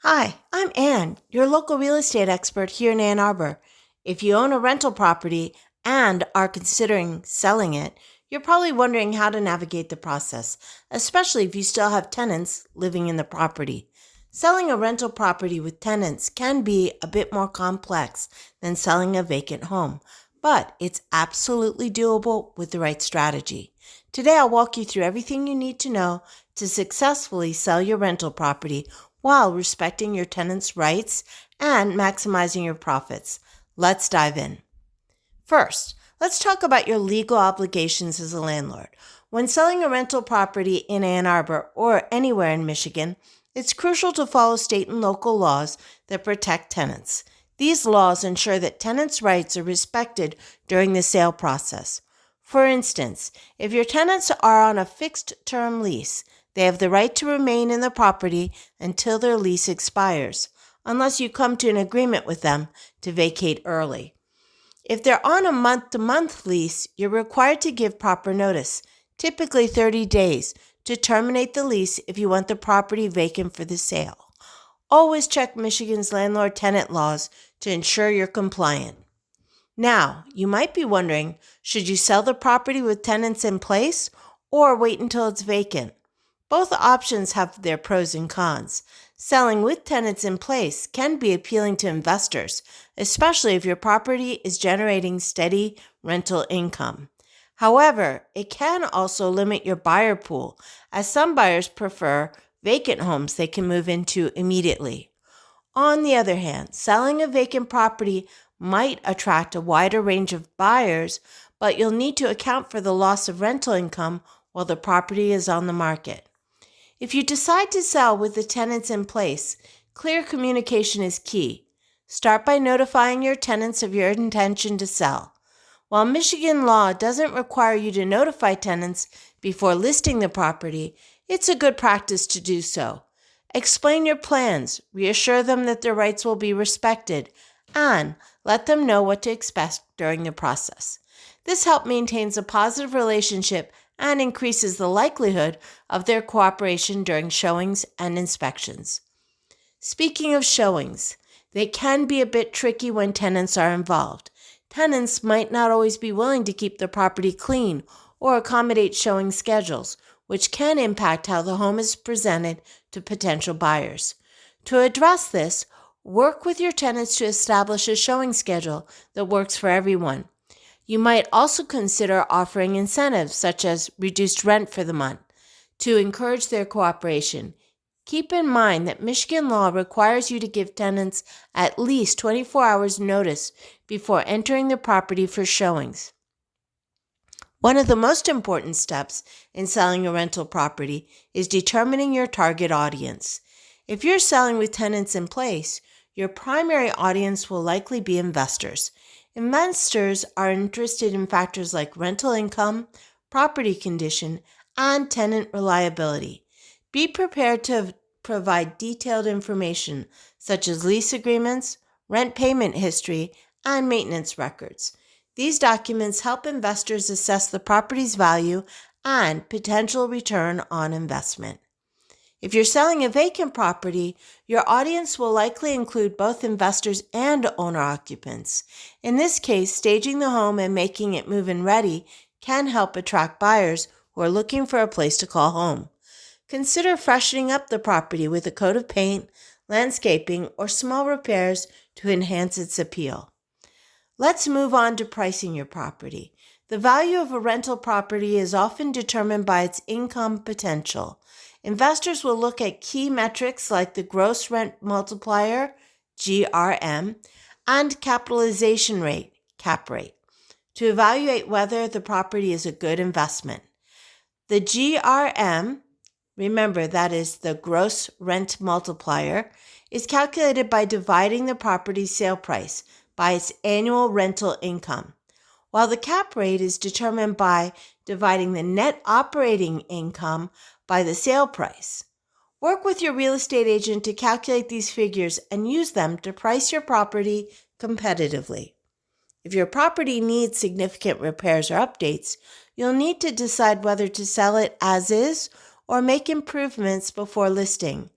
Hi, I'm Ann, your local real estate expert here in Ann Arbor. If you own a rental property and are considering selling it, you're probably wondering how to navigate the process, especially if you still have tenants living in the property. Selling a rental property with tenants can be a bit more complex than selling a vacant home, but it's absolutely doable with the right strategy. Today, I'll walk you through everything you need to know to successfully sell your rental property while respecting your tenants' rights and maximizing your profits. Let's dive in. First, let's talk about your legal obligations as a landlord. When selling a rental property in Ann Arbor or anywhere in Michigan, it's crucial to follow state and local laws that protect tenants. These laws ensure that tenants' rights are respected during the sale process. For instance, if your tenants are on a fixed term lease, they have the right to remain in the property until their lease expires, unless you come to an agreement with them to vacate early. If they're on a month-to-month lease, you're required to give proper notice, typically 30 days, to terminate the lease if you want the property vacant for the sale. Always check Michigan's landlord-tenant laws to ensure you're compliant. Now, you might be wondering, should you sell the property with tenants in place or wait until it's vacant? Both options have their pros and cons. Selling with tenants in place can be appealing to investors, especially if your property is generating steady rental income. However, it can also limit your buyer pool, as some buyers prefer vacant homes they can move into immediately. On the other hand, selling a vacant property might attract a wider range of buyers, but you'll need to account for the loss of rental income while the property is on the market. If you decide to sell with the tenants in place, clear communication is key. Start by notifying your tenants of your intention to sell. While Michigan law doesn't require you to notify tenants before listing the property, it's a good practice to do so. Explain your plans, reassure them that their rights will be respected, and let them know what to expect during the process. This helps maintain a positive relationship and increases the likelihood of their cooperation during showings and inspections. Speaking of showings, they can be a bit tricky when tenants are involved. Tenants might not always be willing to keep the property clean or accommodate showing schedules, which can impact how the home is presented to potential buyers. To address this, work with your tenants to establish a showing schedule that works for everyone. You might also consider offering incentives such as reduced rent for the month to encourage their cooperation. Keep in mind that Michigan law requires you to give tenants at least 24 hours notice before entering the property for showings. One of the most important steps in selling a rental property is determining your target audience. If you're selling with tenants in place, your primary audience will likely be investors. Investors are interested in factors like rental income, property condition, and tenant reliability. Be prepared to provide detailed information such as lease agreements, rent payment history, and maintenance records. These documents help investors assess the property's value and potential return on investment. If you're selling a vacant property, your audience will likely include both investors and owner-occupants. In this case, staging the home and making it move-in ready can help attract buyers who are looking for a place to call home. Consider freshening up the property with a coat of paint, landscaping, or small repairs to enhance its appeal. Let's move on to pricing your property. The value of a rental property is often determined by its income potential. Investors will look at key metrics like the gross rent multiplier, GRM, and capitalization rate, cap rate, to evaluate whether the property is a good investment. The GRM, remember that is the gross rent multiplier, is calculated by dividing the property's sale price by its annual rental income, while the cap rate is determined by dividing the net operating income by the sale price. Work with your real estate agent to calculate these figures and use them to price your property competitively. If your property needs significant repairs or updates, you'll need to decide whether to sell it as is or make improvements before listing.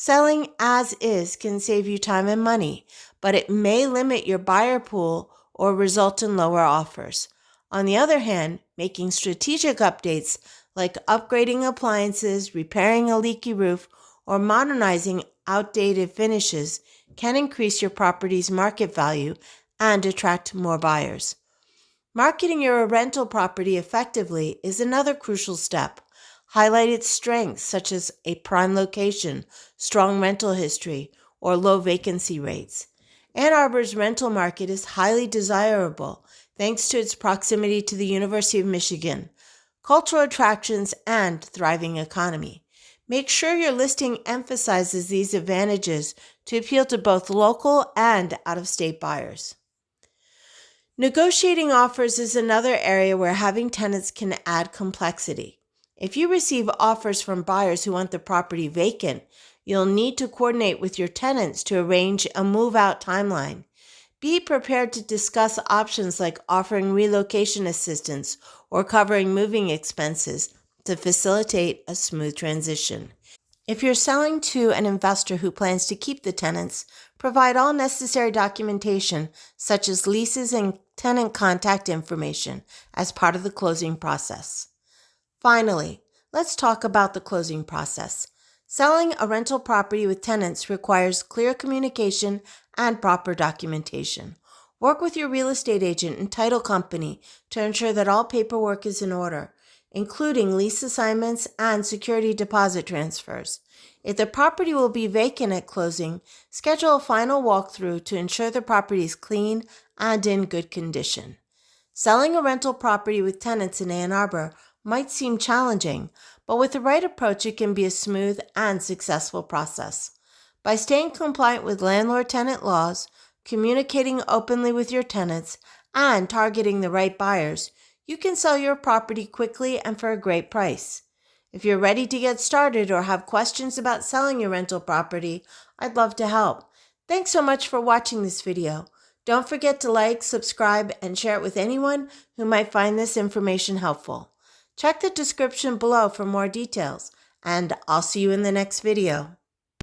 Selling as is can save you time and money, but it may limit your buyer pool or result in lower offers. On the other hand, making strategic updates like upgrading appliances, repairing a leaky roof, or modernizing outdated finishes can increase your property's market value and attract more buyers. Marketing your rental property effectively is another crucial step. Highlight its strengths, such as a prime location, strong rental history, or low vacancy rates. Ann Arbor's rental market is highly desirable thanks to its proximity to the University of Michigan, cultural attractions, and thriving economy. Make sure your listing emphasizes these advantages to appeal to both local and out-of-state buyers. Negotiating offers is another area where having tenants can add complexity. If you receive offers from buyers who want the property vacant, you'll need to coordinate with your tenants to arrange a move-out timeline. Be prepared to discuss options like offering relocation assistance or covering moving expenses to facilitate a smooth transition. If you're selling to an investor who plans to keep the tenants, provide all necessary documentation, such as leases and tenant contact information, as part of the closing process. Finally, let's talk about the closing process. Selling a rental property with tenants requires clear communication and proper documentation. Work with your real estate agent and title company to ensure that all paperwork is in order, including lease assignments and security deposit transfers. If the property will be vacant at closing, schedule a final walkthrough to ensure the property is clean and in good condition. Selling a rental property with tenants in Ann Arbor might seem challenging, but with the right approach, it can be a smooth and successful process. By staying compliant with landlord-tenant laws, communicating openly with your tenants, and targeting the right buyers, you can sell your property quickly and for a great price. If you're ready to get started or have questions about selling your rental property, I'd love to help. Thanks so much for watching this video. Don't forget to like, subscribe, and share it with anyone who might find this information helpful. Check the description below for more details, and I'll see you in the next video.